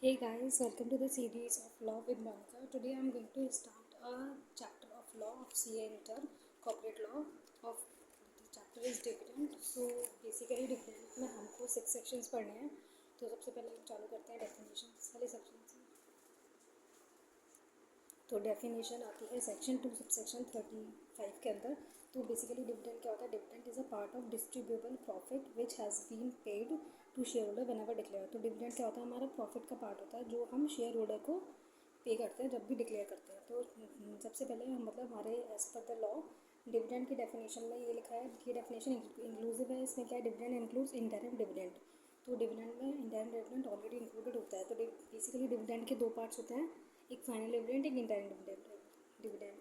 Hey guys, welcome to the series of Law with Monica. Today I'm going to start a chapter of law of CA intern, corporate law of the chapter is dividend. So basically dividend में हमको 6 sections पढ़ने हैं. तो सबसे पहले हम चालू करते हैं डेफिनेशन वाले सेक्शन से. तो डेफिनेशन आती है सेक्शन 2 सबसेक्शन 35 के अंदर. तो बेसिकली डिविडेंड क्या होता है? Dividend is a part of distributable profit which has been paid to shareholder whenever declare. तो डिविडेंड क्या होता है? हमारा प्रॉफिट का पार्ट होता है जो हम शेयर होल्डर को पे करते हैं जब भी डिक्लेयर करते हैं. तो सबसे पहले हम मतलब हमारे एज पर द लॉ डिविडेंड की डेफिनेशन में ये लिखा है. ये डेफिनेशन इंक्लूसिव है. इसमें क्या है? Dividend includes interim dividend. तो डिविडेंड में इंटरिम डिविडेंड ऑलरेडी इंक्लूडेड होता है. तो बेसिकली डिविडेंड के दो पार्ट्स होते हैं, एक फाइनल डिविडेंड, एक इंटरिम डिविडेंड.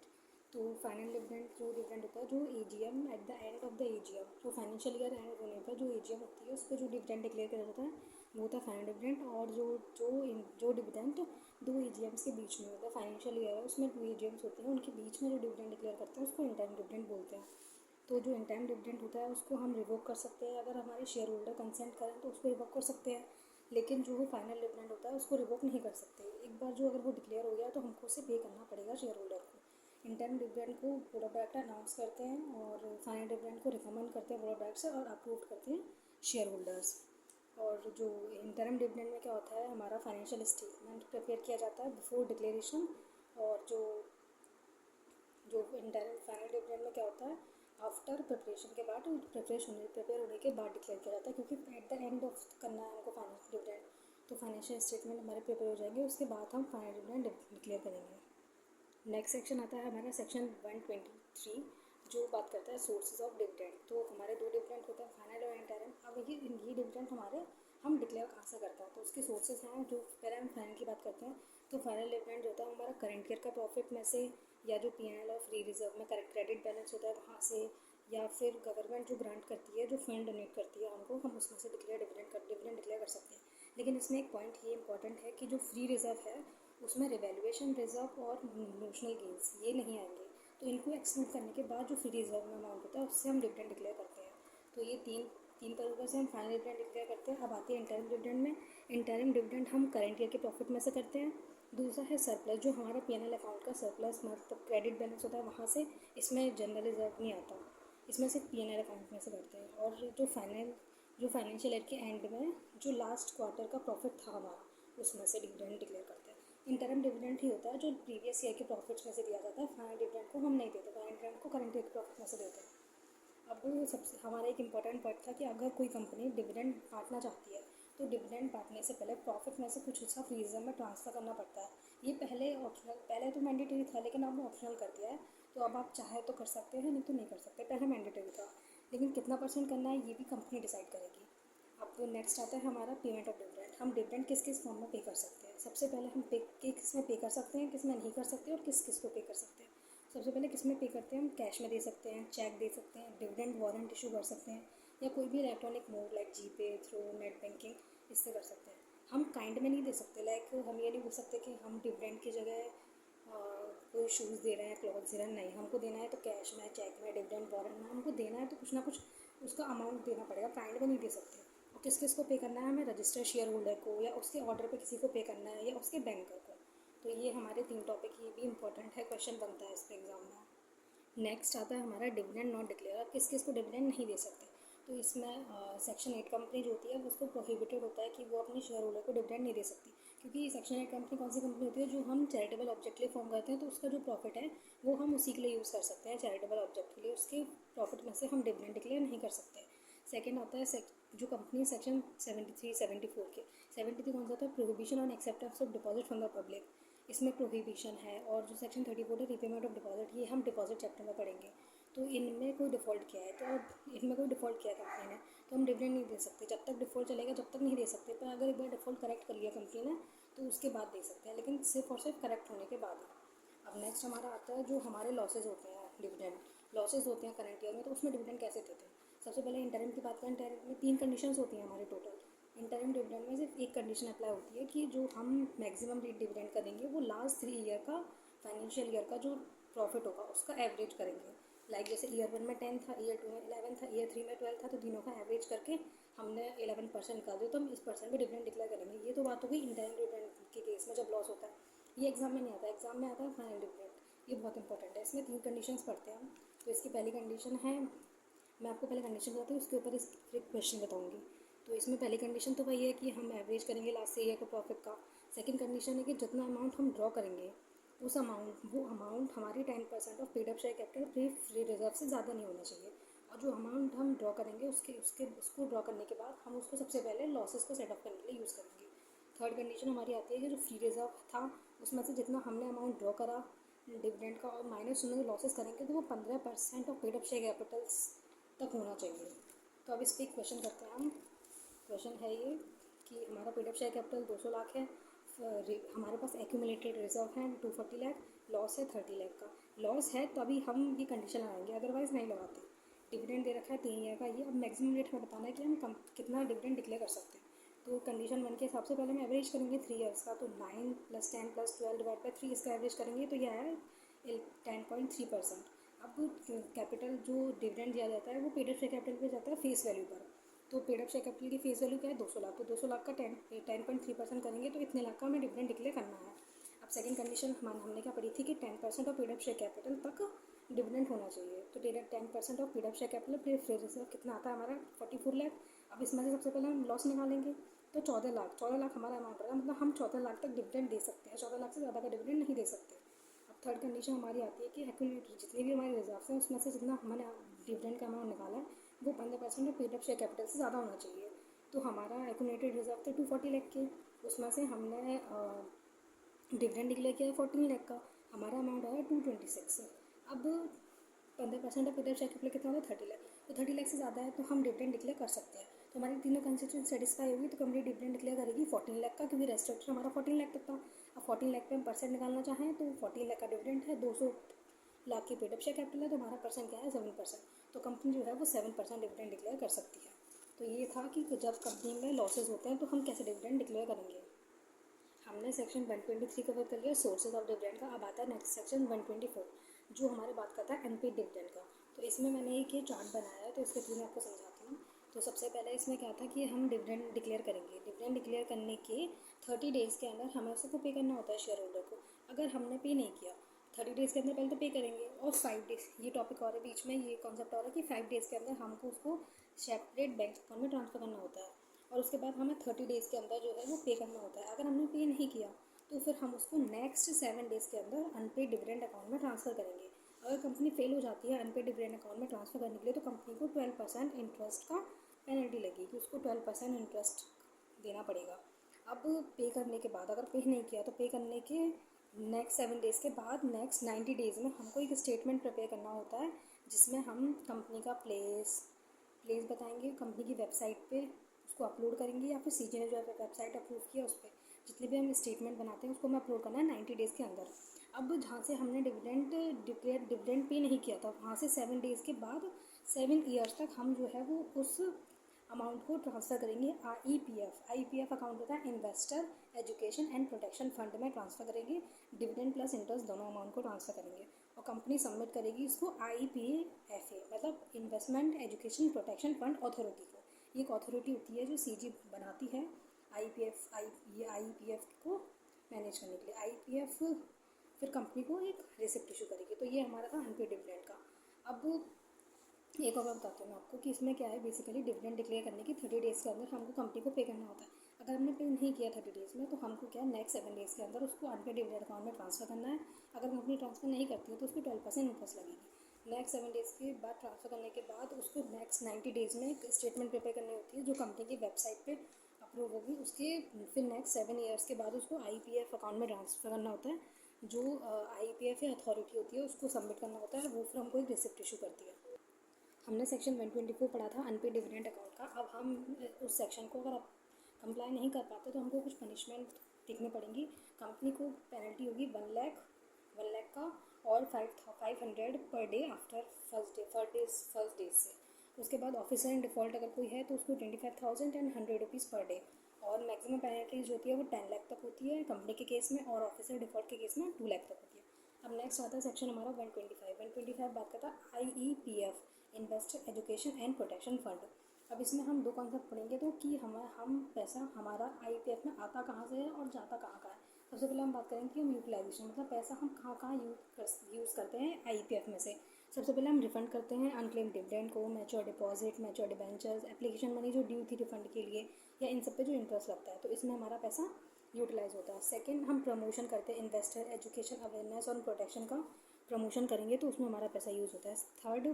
तो फाइनल डिविडेंड जो डिविडेंड होता है जो AGM at the end of the AGM, तो फाइनेंशियल ईयर एंड होने पर जो एजीएम होती है उस पर जो डिविडेंड डिक्लेयर किया जाता है वो होता है फाइनल डिविडेंड. और जो डिविडेंड दो एजीएम्स के बीच में होता है, फाइनेंशियल ईयर है उसमें दो एजीएम्स होते हैं, उनके बीच में जो डिविडेंड डिक्लेयर करते हैं उसको इंटरिम डिविडेंड बोलते हैं. तो जो इंटरिम डिविडेंड होता है उसको हम रिवोक कर सकते हैं. अगर हमारे शेयर होल्डर कंसेंट करें तो उसको रिवोक कर सकते हैं, लेकिन जो फाइनल डिविडेंड होता है उसको रिवोक नहीं कर सकते. एक बार जो अगर वो डिक्लेयर हो गया तो हमको उसे पे करना पड़ेगा शेयर होल्डर को. इंटरिम डिविडेंड को बोर्ड ऑफ डायरेक्टर अनाउंस करते हैं और फाइनल डिविडेंड को रिकमेंड करते हैं बोर्ड ऑफ डायरेक्टर और अप्रूव करते हैं शेयर होल्डर्स. और जो इंटरिम डिविडेंड में क्या होता है, हमारा फाइनेंशियल स्टेटमेंट प्रिपेयर किया जाता है बिफोर डिक्लेरेशन. और जो इंटरिम फाइनल डिविडेंड में क्या होता है, आफ्टर प्रिपरेशन के बाद, प्रिपेयर होने के बाद डिक्लेयर किया जाता है, क्योंकि एट द एंड ऑफ करना है हमको फाइनेंशियल डिविडेंड. तो फाइनेंशियल स्टेटमेंट हमारे प्रिपेयर हो जाएंगे, उसके बाद हम फाइनल डिविडेंड डिक्लेयर करेंगे. नेक्स्ट सेक्शन आता है हमारा सेक्शन 123 जो बात करता है सोर्सेज ऑफ डिविडेंड. तो हमारे दो डिविडेंड होते हैं, फाइनल और इंटरिम. अब ये डिविडेंड हमारे हम डिक्लेयर कहाँ से करते हैं, तो उसके सोर्सेज हैं. जो पहले हम फाइनल की बात करते हैं, तो फाइनल डिविडेंड जो होता है हमारा करंट ईयर का प्रॉफिट में से, या जो पीएनएल और फ्री रिजर्व में क्रेडिट बैलेंस होता है वहाँ से, या फिर गवर्नमेंट जो ग्रांट करती है, जो फंड डोनेट करती है हमको, हम उसमें से डिविडेंड डिक्लेयर कर सकते हैं. लेकिन इसमें एक पॉइंट ये इंपॉर्टेंट है कि जो फ्री रिजर्व है उसमें रिवैल्यूएशन रिजर्व और नोशनल गेंस ये नहीं आएंगे. तो इनको एक्सक्लूड करने के बाद जो फ्री रिजर्व में अमाउंट होता है उससे हम डिविडेंड डिक्लेयर करते हैं. तो ये तीन तीन तरीक़ों से हम फाइनल डिविडेंड डिक्लेयर करते हैं. अब आती है इंटरिम डिविडेंड में. इंटरिम डिविडेंड हम करेंट ईयर के प्रॉफिट में से करते हैं. दूसरा है सरप्लस, जो हमारा पीएनएल अकाउंट का सरप्लस मतलब क्रेडिट बैलेंस होता है वहाँ से. इसमें जनरल रिजर्व नहीं आता, इसमें सिर्फ पीएनएल अकाउंट में से करते हैं. और जो फाइनेंशियल ईयर के एंड में जो लास्ट क्वार्टर का प्रॉफिट था हमारा उसमें से डिविडेंड डिक्लेयर करते हैं. इंटरिम डिविडेंड ही होता है जो प्रीवियस ईयर के प्रॉफिट्स में से दिया जाता है. फाइनल डिविडेंड को हम नहीं देते, फाइनल डिविडेंड को करंट ईयर के प्रॉफिट में से देते हैं. अब सबसे हमारा एक इम्पॉर्टेंट पॉइंट था कि अगर कोई कंपनी डिविडेंड बांटना चाहती है तो डिविडेंड बांटने से पहले प्रॉफिट में से कुछ हिस्सा फ्री रिजर्व में ट्रांसफ़र करना पड़ता है. ये पहले तो मैंडेटरी था लेकिन अब ऑप्शनल कर दिया है. तो अब आप चाहे तो कर सकते हैं, नहीं तो नहीं कर सकते. पहले मैंडेटरी था, लेकिन कितना परसेंट करना है ये भी कंपनी डिसाइड करेगी. अब नेक्स्ट आता है हमारा पेमेंट ऑफ डिविडेंड. हम डिविडेंड किस किस फॉर्म में पे कर सकते हैं. सबसे पहले हम किस में पे कर सकते हैं, किस में नहीं कर सकते, और किस किस को पे कर सकते हैं. सबसे पहले किस में पे करते हैं, हम कैश में दे सकते हैं, चेक दे सकते हैं, डिविडेंड वारंट इशू कर सकते हैं, या कोई भी इलेक्ट्रॉनिक मोड लाइक जीपे, थ्रू नेट बैंकिंग, इससे कर सकते हैं. हम काइंड में नहीं दे सकते. लाइक हम ये नहीं बोल सकते कि हम डिविडेंड की जगह कोई शूज़ दे रहे हैं, क्लॉथ दे रहे हैं. नहीं, हमको देना है तो कैश में, चेक में, डिविडेंड वारंट में हमको देना है तो कुछ ना कुछ उसका अमाउंट देना पड़ेगा. काइंड में नहीं दे सकते. और किस किस को पे करना है, हमें रजिस्टर्ड शेयर होल्डर को, या उसके ऑर्डर पे किसी को पे करना है, या उसके बैंकर को. तो ये हमारे 3 टॉपिक, ये भी इंपॉर्टेंट है, क्वेश्चन बनता है इस पे एग्जाम में. नेक्स्ट आता है हमारा डिविडेंड नॉट डिक्लेयर. किस किस को डिविडेंड नहीं दे सकते. तो इसमें सेक्शन 8 कंपनी जो होती है उसको प्रोहिबिटेड होता है कि वो अपने शेयर होल्डर को डिविडेंड नहीं दे सकती. क्योंकि सेक्शन 8 कंपनी कौन सी कंपनी होती है, जो हम चैरिटेबल ऑब्जेक्ट के लिए फॉर्म करते हैं, तो उसका जो प्रॉफिट है वो हम उसी के लिए यूज़ कर सकते हैं, चैरिटेबल ऑब्जेक्ट के लिए. उसके प्रॉफिट में से हम डिविडेंड डिक्लेयर नहीं कर सकते. सेकेंड आता है जो कंपनी सेक्शन 73 74 के. 73 कौन सा था, prohibition on acceptance of deposit from the public. इसमें प्रोहिबिशन है. और जो सेक्शन 34 है रीपेमेंट ऑफ डिपॉजिट, ये हम डिपॉजिट चैप्टर में पढ़ेंगे. तो इनमें कोई डिफ़ॉल्ट किया है, तो इनमें कोई डिफ़ॉल्ट किया है कंपनी ने, तो हम डिविडेंड नहीं दे सकते. जब तक डिफ़ॉल्ट चलेगा जब तक नहीं दे सकते. पर अगर एक बार डिफ़ॉल्ट करेक्ट कर लिया कंपनी ने तो उसके बाद दे सकते हैं, लेकिन सिर्फ और सिर्फ करेक्ट होने के बाद ही. अब नेक्स्ट हमारा आता है जो हमारे लॉसेज होते हैं, डिविडेंड लॉसेज होते हैं करंट ईयर में, तो उसमें डिविडेंड कैसे देते हैं. सबसे पहले इंटरिम की बात करें. इंटरिम में 3 कंडीशंस होती हैं हमारे टोटल. इंटरिम डिविडेंड में सिर्फ एक कंडीशन अप्लाई होती है कि जो हम मैक्सिमम रेट डिविडेंड का देंगे वो लास्ट 3 ईयर का फाइनेंशियल ईयर का जो प्रॉफिट होगा उसका एवरेज करेंगे. लाइक जैसे ईयर 1 में 10 था, ईयर 2 में 11 था, ईयर 3 में 12 था, तो तीनों का एवरेज करके हमने 11% निकाल दिया, तो हम इस परसेंट में डिविडेंड डिक्लेयर करेंगे. ये तो बात हो गई इंटरिम के केस में जब लॉस होता है। ये एग्जाम में नहीं आता, एग्जाम में आता है फाइनल डिविडेंड। ये बहुत इंपॉर्टेंट है। इसमें 3 कंडीशंस पढ़ते हैं हम। तो इसकी पहली कंडीशन है, मैं आपको पहले कंडीशन बताती हूँ, उसके ऊपर इस एक क्वेश्चन बताऊँगी। तो इसमें पहली कंडीशन तो वही है कि हम एवरेज करेंगे लास्ट ईयर का प्रॉफिट का। सेकंड कंडीशन है कि जितना अमाउंट हम ड्रॉ करेंगे वो अमाउंट हमारी 10% of paid up share capital free reserve से ज़्यादा नहीं होना चाहिए। और जो अमाउंट हम ड्रॉ करेंगे उसको ड्रॉ करने के बाद हम उसको सबसे पहले लॉसेस को सेट ऑफ करने के लिए यूज़ करेंगे। थर्ड कंडीशन हमारी आती है कि जो फ्री रिजर्व था उसमें से जितना हमने अमाउंट ड्रॉ करा डिविडेंड का और माइनस उसमें लॉसेस करेंगे तो वो 15% of paid up share Capitals तक होना चाहिए। तो अब इस पर क्वेश्चन करते हैं हम। क्वेश्चन है ये कि हमारा paid up share capital 200 lakh है, हमारे पास एक्यूमुलेटेड रिजर्व है 240 लाख, लॉस है 30 लाख का। लॉस है तो अभी हम ये कंडीशन लगाएंगे, अदरवाइज़ नहीं लगाते। डिविडेंड दे रखा है 3 ईयर का, ये अब मैक्सिमम रेट हमें बताना है कि हम कितना डिविडेंड डिक्लेयर कर सकते हैं। तो कंडीशन 1 के हिसाब से पहले हम एवरेज करेंगे 3 ईयर्स का, तो 9 + 10 + 12 डिवाइड बाई 3 इसका एवरेज करेंगे तो यह है 10.3%। अब कैपिटल जो डिविडेंड दिया जाता है वो पेड अप शेयर कैपिटल पे जाता है फेस वैल्यू पर। तो पेड अप शेयर कैपिटल की फेस वैल्यू क्या है 200 लाख, तो 200 लाख का 10.3% करेंगे तो इतने लाख का हमें डिविडेंड डिक्लेयर करना है। अब सेकंड कंडीशन हमने क्या पढ़ी थी कि 10% of paid up share capital तक डिविडेंड होना चाहिए। तो 10% of paid up share capital फिर फ्री रिजर्व कितना आता है हमारा 44 लाख। अब इसमें से सबसे पहले हम लॉस निकालेंगे तो 14 लाख हमारा अमाउंट होगा, मतलब हम 14 लाख तक डिविडेंड दे सकते हैं, 14 लाख से ज़्यादा का डिविडेंड नहीं दे सकते। अब थर्ड कंडीशन हमारी आती है कि एक्यूमुलेटेड जितनी भी हमारे रिजर्व हैं उसमें से जितना हमने डिविडेंड का अमाउंट निकाला है वो 15% of paid up share capital से ज़्यादा होना चाहिए। तो हमारा एक्यूमुलेटेड रिजर्व थे 240 लाख के, उसमें से हमने डिविडेंड डिक्लेयर किया है 14 लाख का, हमारा अमाउंट आया 226। अब 15% of paid up share capital कितना होगा 30 लाख, तो 30 लाख से ज़्यादा है तो हम डिविडेंड डिक्लेयर कर सकते हैं। तो हमारी तीनों कंस्टिट्यूशन सेटिस्फाई होगी तो कंपनी डिविडेंड डिक्लेयर करेगी 14 लाख का, क्योंकि रेस्ट्रिक्शन हमारा 14 लाख तक था। अब 14 लाख पे हम परसेंट निकालना चाहें तो 14 लाख का डिविडेंड है, 200 लाख की पेड अप शेयर कैपिटल है, तो हमारा परसेंट क्या है 7%। तो कंपनी जो है वो 7% डिविडेंड डिक्लेयर कर सकती है। तो ये था कि जब कंपनी में लॉसेज होते हैं तो हम कैसे डिविडेंड डिक्लेयर करेंगे। हमने सेक्शन 123 कवर कर लिया सोर्सेज ऑफ डिविडेंड का। अब आता है नेक्स्ट सेक्शन 124 जो हमारे बात करता है अनपेड डिविडेंड का। तो इसमें मैंने एक ये चार्ट बनाया है तो इसके थ्रू मैं आपको समझाती हूँ। तो सबसे पहले इसमें क्या था कि हम डिविडेंड डिक्लेयर करेंगे। डिविडेंड डिक्लेयर करने के 30 डेज़ के अंदर हमें उसको पे करना होता है शेयर होल्डर को। अगर हमने पे नहीं किया 30 डेज़ के अंदर पहले तो पे करेंगे, और 5 डेज़ ये टॉपिक और है बीच में, ये कॉन्सेप्ट और है कि 5 डेज़ के अंदर हमको उसको सेपरेट बैंक अकाउंट में ट्रांसफ़र करना होता है, और उसके बाद हमें 30 डेज़ के अंदर जो है वो पे करना होता है। अगर हमने पे नहीं किया तो फिर हम उसको नेक्स्ट 7 डेज़ के अंदर अनपेड डिविडेंड अकाउंट में ट्रांसफ़र करेंगे। अगर कंपनी फेल हो जाती है अनपेड डिविडेंड अकाउंट में ट्रांसफ़र करने के लिए तो कंपनी को 12% इंटरेस्ट का पेनल्टी लगेगी, उसको 12% इंटरेस्ट देना पड़ेगा। अब पे करने के बाद अगर पे नहीं किया तो पे करने के नेक्स्ट 7 डेज़ के बाद नेक्स्ट 90 डेज़ में हमको एक स्टेटमेंट प्रिपेयर करना होता है जिसमें हम कंपनी का प्लेस बताएंगे, कंपनी की वेबसाइट पे उसको अपलोड करेंगे, या फिर सीजी ने जो वेबसाइट अप्रूव किया उस पर जितने भी हम स्टेटमेंट बनाते हैं उसको हमें अपलोड करना है 90 डेज़ के अंदर। अब जहाँ से हमने डिविडेंड पे नहीं किया था वहाँ से 7 डेज़ के बाद 7 ईयर्स तक हम जो है वो उस अमाउंट को ट्रांसफ़र करेंगे IEPF अकाउंट होता है investor education and protection fund में ट्रांसफ़र करेंगे। डिविडेंड प्लस इंटरेस्ट दोनों अमाउंट को ट्रांसफ़र करेंगे और कंपनी सबमिट करेगी इसको IPFA मतलब investment education protection fund authority को। ये एक अथॉरिटी होती है जो CG बनाती है IPF को मैनेज करने के लिए। IPF फिर कंपनी को एक रिसिप्ट इशू करेगी। तो ये हमारा था अनपेड डिविडेंड का। अब एक और बात बताती हूँ मैं आपको कि इसमें क्या है, बेसिकली डिविडेंड डिक्लेयर करने की 30 डेज़ के अंदर हमको कंपनी को पे करना होता है। अगर हमने पे नहीं किया 30 डेज़ में तो हमको क्या नेक्स्ट 7 डेज़ के अंदर उसको अनपेड डिविडेंड अकाउंट में ट्रांसफ़र करना है। अगर कंपनी ट्रांसफ़र नहीं करती है तो उसको 12% इंटरेस्ट लगेगी। नेक्स्ट 7 डेज़ के बाद ट्रांसफ़र करने के बाद उसको नेक्स्ट 90 डेज़ में एक स्टेटमेंट प्रिपेयर करनी होती है जो कंपनी की वेबसाइट पर अप्रूव होगी। उसके फिर नेक्स्ट 7 ईयर्स के बाद उसको IPF अकाउंट में ट्रांसफ़र करना होता है। जो IPF या अथॉरिटी होती है उसको सबमिट करना होता है, वो फिर हमको एक रिसिप्ट इशू करती है। हमने सेक्शन 124 पढ़ा था अनपेड डिविडेंड अकाउंट का। अब हम उस सेक्शन को अगर आप कंप्लाई नहीं कर पाते तो हमको कुछ पनिशमेंट देखनी पड़ेंगी। कंपनी को पेनल्टी होगी 1 लाख का और 500 per day after first day से। उसके बाद ऑफिसर इन डिफ़ॉल्ट अगर कोई है तो उसको 25,000 एंड 100 रुपीज़ पर डे, और मैक्सिमम पेनल्टीज होती है वो 10 लाख तक होती है कंपनी के केस में, और ऑफिसर डिफ़ॉल्ट के केस में 2 लाख तक होती है। अब नेक्स्ट आता है सेक्शन हमारा 125 बात करता है IEPF investor education and protection fund. अब इसमें हम दो कॉन्सेप्ट पढ़ेंगे तो कि हम पैसा हमारा आईपीएफ में आता कहाँ से है और जाता कहाँ का है। सबसे पहले हम बात करेंगे कि हम यूटिलाइजेशन मतलब पैसा हम कहाँ कहाँ यूज़ करते हैं आईपीएफ में से। सबसे पहले हम रिफंड करते हैं अनक्लेम डिविडेंड को, mature deposit, mature debentures, application money जो ड्यू थी रिफंड के लिए, या इन सब पे जो इंटरेस्ट लगता है, तो इसमें हमारा पैसा यूटिलाइज होता है। सेकंड, हम प्रमोशन करते हैं इन्वेस्टर एजुकेशन अवेयरनेस और प्रोटेक्शन का प्रमोशन करेंगे तो उसमें हमारा पैसा यूज़ होता है। थर्ड,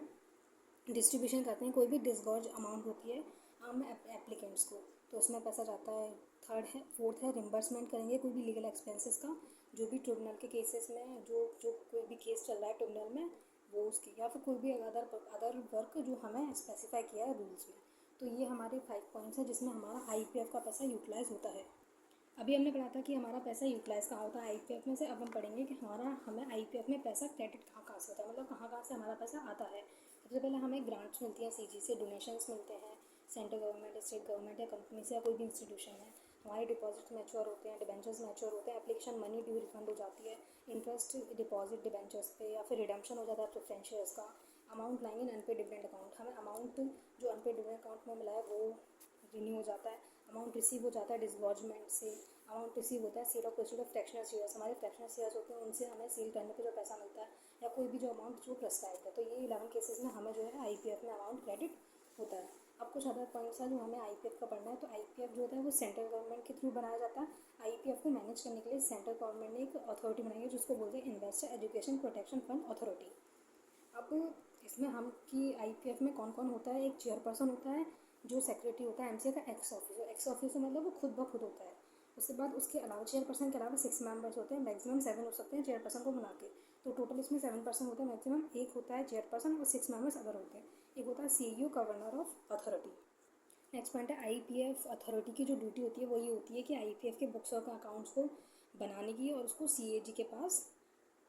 डिस्ट्रीब्यूशन करते हैं कोई भी डिसगॉर्ज अमाउंट होती है आम एप्लीकेंट्स को, तो उसमें पैसा जाता है। फोर्थ है रिम्बर्समेंट करेंगे कोई भी लीगल एक्सपेंसेस का, जो भी ट्रिब्यूनल के केसेस में जो कोई भी केस चल रहा है ट्रिब्यूनल में वो उसकी, या फिर कोई भी अदर वर्क जो हमें स्पेसिफाई किया है रूल्स में। तो ये हमारे 5 पॉइंट्स हैं जिसमें हमारा आईपीएफ का पैसा यूटिलाइज होता है। अभी हमने पढ़ा था कि हमारा पैसा यूटिलाइज कहाँ होता है आईपीएफ में से। अब हम पढ़ेंगे कि हमें आईपीएफ में पैसा क्रेडिट कहाँ कहाँ से होता है, मतलब कहाँ कहाँ से हमारा पैसा आता है। सबसे पहले हमें ग्रांट्स मिलती हैं सीजी से, डोनेशंस मिलते हैं सेंट्रल गवर्नमेंट, स्टेट गवर्नमेंट या कंपनी से या कोई भी इंस्टीट्यूशन है। हमारे डिपॉजिट्स मैच्योर होते हैं, डिबेंचर्स मैच्योर होते हैं, एप्लीकेशन मनी ड्यू रिफंड हो जाती है, इंटरेस्ट डिपॉजिट डिबेंचर्स पे या फिर रिडेम्पशन हो जाता है प्रेफरेंस शेयर्स का। अमाउंट लाएंगे इन अनपेड डिविडेंड अकाउंट, हमें अमाउंट जो अनपेड डिविडेंड अकाउंट में मिला है वो रिन्यू हो जाता है। अमाउंट रिसीव हो जाता है डिसगॉर्जमेंट से, अमाउंट रिसीव होता है sale of proceed of fractional shares, हमारे फ्रैक्शनल शेयर्स होते हैं उनसे हमें सेल करने पे जो पैसा मिलता है, या कोई भी जो अमाउंट जो प्रेस्क्राइब है। तो ये 11 केसेस में हमें जो है आईपीएफ में अमाउंट क्रेडिट होता है। अब कुछ अदर पॉइंट्स हैं जो हमें आईपीएफ का पढ़ना है। तो आईपीएफ जो होता है वो सेंट्रल गवर्नमेंट के थ्रू बनाया जाता है। आईपीएफ को मैनेज करने के लिए सेंट्रल गवर्नमेंट ने एक अथॉरिटी बनाई है जिसको बोलते हैं investor education protection fund authority. अब इसमें हम कि आईपीएफ में कौन कौन होता है, एक चेयरपर्सन होता है जो सेक्रेटरी होता है एमसीए का, एक्स ऑफिसो मतलब वो खुद ब खुद होता है। उसके बाद उसके अलावा चेयरपर्सन के अलावा 6 मेंबर्स होते हैं, मैक्सिमम 7 हो सकते हैं चेयरपर्सन को बुला के। तो टोटल इसमें 7 पर्सन होते हैं मैक्सिमम। एक होता है चेयरपर्सन और 6 मेंबर्स अदर होते हैं। एक होता है CEO governor of authority. Next point है आईपीएफ अथॉरिटी की जो ड्यूटी होती है वो ये होती है कि आईपीएफ के बुक्स और अकाउंट्स को बनाने की और उसको सीएजी के पास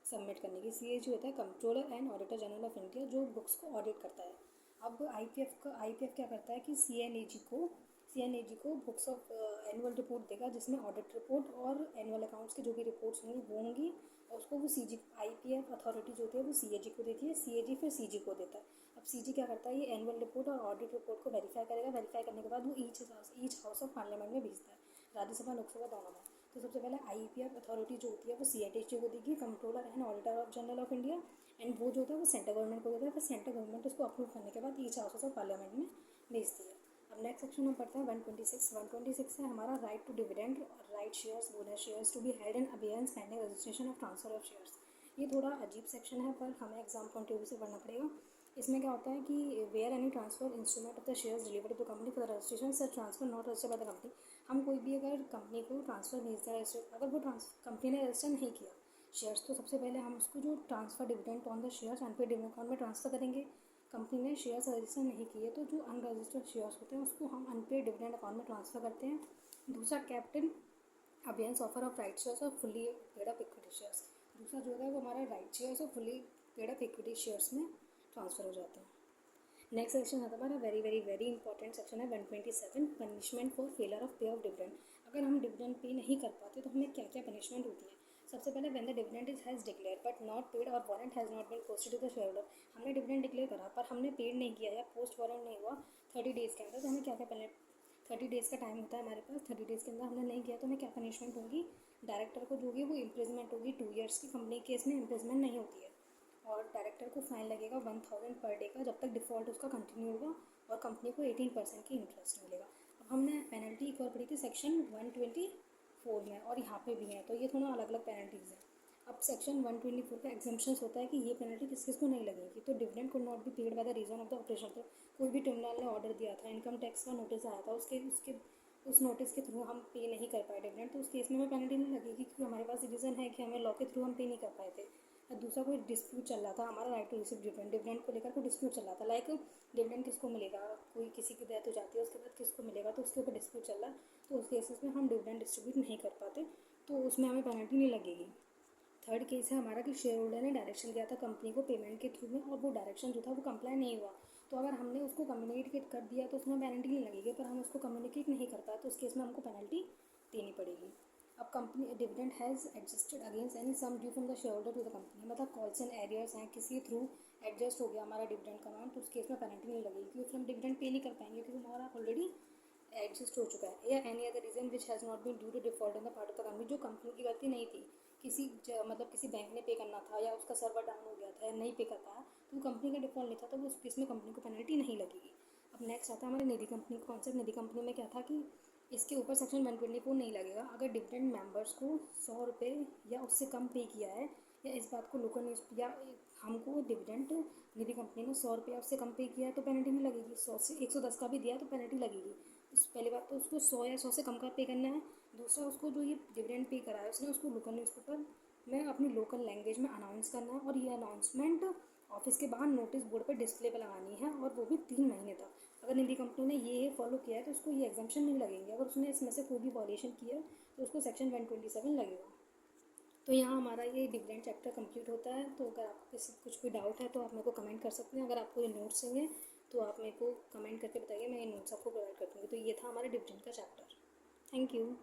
सबमिट करने की। सीएजी होता है controller and auditor general of India जो बुक्स को ऑडिट करता है। अब आईपीएफ क्या करता है कि सीएनएजी को बुक्स ऑफ एनुअल रिपोर्ट देगा जिसमें ऑडिट रिपोर्ट और एनुअल अकाउंट्स की जो भी रिपोर्ट्स होंगी वो होंगी, और उसको वो सीजी आईपीएफ अथॉरिटी जो होती है वो सीएजी को देती है, सीएजी फिर सीजी को देता है। अब सीजी क्या करता है, ये एनुअल रिपोर्ट और ऑडिट रिपोर्ट को वेरीफाई करेगा। वेरीफाई करने के बाद वो ईच हाउस ऑफ पार्लियामेंट में भेजता है, राज्यसभा लोकसभा दोनों में। तो सबसे पहले आईपीएफ अथॉरिटी जो होती है वो सीएनएजी को देगी, controller and auditor of general of India, and वो जो होता है वो सेंट्रल गवर्नमेंट को देता है। फिर सेंट्रल गवर्नमेंट उसको अप्रूव करने के बाद ईच हाउस ऑफ पार्लियामेंट में भेजती है। अब नेक्स्ट सेक्शन हम पढ़ते हैं 126 है हमारा right to dividend, right shares, bonus shares to be held in abeyance pending registration of transfer of shares. ये थोड़ा अजीब सेक्शन है पर हमें एग्जाम पॉइंट ऑफ व्यू से पढ़ना पड़ेगा। इसमें क्या होता है कि where any transfer instrument of the shares delivered to company for the registration such transfer not registered by the company. हम कोई भी अगर कंपनी को ट्रांसफर भेजते हैं, अगर वो कंपनी ने रजिस्टर नहीं किया शेयर्स, तो सबसे पहले हम उसको जो transfer dividend on the shares unpaid dividend account में ट्रांसफर करेंगे। कंपनी ने शेयर्स रजिस्टर नहीं किए तो जो अनरजिस्टर्ड शेयर्स होते हैं उसको हम अनपेड डिविडेंड अकाउंट में ट्रांसफर करते हैं। दूसरा, kept in abeyance offer of right shares और fully paid up equity shares. दूसरा जो है वो हमारा राइट शेयर्स और fully paid up equity shares में ट्रांसफर हो जाते हैं। नेक्स्ट सेक्शन है हमारा वेरी इंपॉर्टेंट सेक्शन है 127, पनिशमेंट फॉर फेलर ऑफ पे ऑफ डिविडेंड। अगर हम डिविडेंड पे नहीं कर पाते तो हमें क्या क्या पनिशमेंट होती है। सबसे पहले when the dividend has declare but not paid और warrant has not been posted to the share holder. हमने डिविडेंड डिक्लेयर करा पर हमने पेड नहीं किया या पोस्ट वारंट नहीं हुआ 30 डेज़ के अंदर, तो हमें क्या क्या 30 डेज़ का टाइम होता है हमारे पास। 30 डेज़ के अंदर हमने नहीं किया तो हमें क्या पनिशमेंट होगी। डायरेक्टर को जो होगी वो इम्प्रिजमेंट होगी 2 ईयर्स की। कंपनी केस में इम्प्रिजमेंट नहीं होती है। और डायरेक्टर को फाइन लगेगा 1000 पर डे का जब तक डिफ़ॉल्ट उसका कंटिन्यू होगा, और कंपनी को 18% की इंटरेस्ट मिलेगा। अब हमने पेनल्टी एक और पढ़ी थी सेक्शन 124 में, और यहाँ पे भी है, तो ये थोड़ा अलग अलग पेनल्टीज़ हैं। अब सेक्शन 124 का एग्जाम्पशंस होता है कि ये पेनल्टी किस किस को नहीं लगेगी। तो dividend could not be paid by the reason of the operation. तो कोई भी ट्रिब्यूनल ने ऑर्डर दिया था, इनकम टैक्स का नोटिस आया था, उस नोटिस के थ्रू हम पे नहीं कर पाए डिविडेंड, तो उस केस में हमें पेनल्टी नहीं लगेगी क्योंकि हमारे पास रीज़न है कि हमें लॉ के थ्रू हम पे नहीं कर पाए थे। और दूसरा, कोई डिस्प्यूट चल रहा था हमारा राइट टू रिसीव डिविडेंड को लेकर, कोई डिस्प्यूट चल रहा था, लाइक डिविडेंड किसको मिलेगा, कोई किसी की डेथ हो जाती है उसके बाद किसको मिलेगा, तो उसके ऊपर डिस्प्यूट चल रहा है, तो उस केसेस में हम डिविडेंड डिस्ट्रीब्यूट नहीं कर पाते, तो उसमें हमें पेनल्टी नहीं लगेगी। थर्ड केस है हमारा कि शेयर होल्डर ने डायरेक्शन दिया था कंपनी को पेमेंट के थ्रू में, और वो डायरेक्शन जो था वो कंप्लाई नहीं हुआ, तो अगर हमने उसको कम्युनिकेट कर दिया तो उसमें पेनल्टी नहीं लगेगी, पर हम उसको कम्युनिकेट नहीं कर पाए तो उस केस में हमको पेनल्टी देनी पड़ेगी। अब company dividend has adjusted against any sum due from the share holder to the company, मतलब कॉल्स एंड एरियर्स हैं, किसी थ्रू एडजस्ट हो गया हमारा डिविडेंड का अमाउंट, तो उस केस में पेनल्टी नहीं लगेगी क्योंकि हम डिविडेंड पे नहीं कर पाएंगे क्योंकि हमारा ऑलरेडी एडजस्ट हो चुका है। या any other reason which has not been due to default on the part of the company, जो कंपनी की गलती नहीं थी, मतलब किसी बैंक ने पे करना था या उसका सर्वर डाउन हो गया था या नहीं पे कर पाया, तो वो कंपनी का डिफॉल्ट नहीं था, तो उस केस में कंपनी को पेनल्टी नहीं लगेगी। अब नेक्स्ट आता है हमारे निधि कंपनी का कॉन्सेप्ट। निधि कंपनी में क्या था कि इसके ऊपर सेक्शन 124 नहीं लगेगा अगर डिविडेंड मेंबर्स को 100 रुपये या उससे कम पे किया है, या इस बात को लोकल न्यूज़ या हमको डिविडेंड निधि कंपनी ने 100 रुपये उससे कम पे किया है तो पेनल्टी नहीं लगेगी, 100 से 110 का भी दिया तो पेनल्टी लगेगी। पहली बात तो उसको 100 या 100 से कम का पे करना है। दूसरा, उसको जो ये डिविडेंड पे करा है उसने उसको लोकल न्यूज़पेपर में अपनी लोकल लैंग्वेज में अनाउंस करना है, और ये अनाउंसमेंट ऑफिस के बाहर नोटिस बोर्ड पर डिस्प्ले पर लगानी है, और वो भी 3 महीने तक। अगर निधि कंपनी ने ये फॉलो किया है तो उसको ये एग्जाम्पशन नहीं लगेंगे। अगर उसने इसमें से कोई भी वॉल्यूशन किया तो उसको सेक्शन 127 लगेगा। तो यहाँ हमारा ये डिविडेंड चैप्टर कंप्लीट होता है। तो अगर आपको किसी कुछ भी डाउट है तो आप मेरे को कमेंट कर सकते हैं। अगर आपको ये नोट्स चाहिए तो आप मेरे को कमेंट करके बताइए, मैं ये नोट्स आपको प्रोवाइड कर दूँगी। तो ये था हमारे डिविडेंड का चैप्टर। Thank you.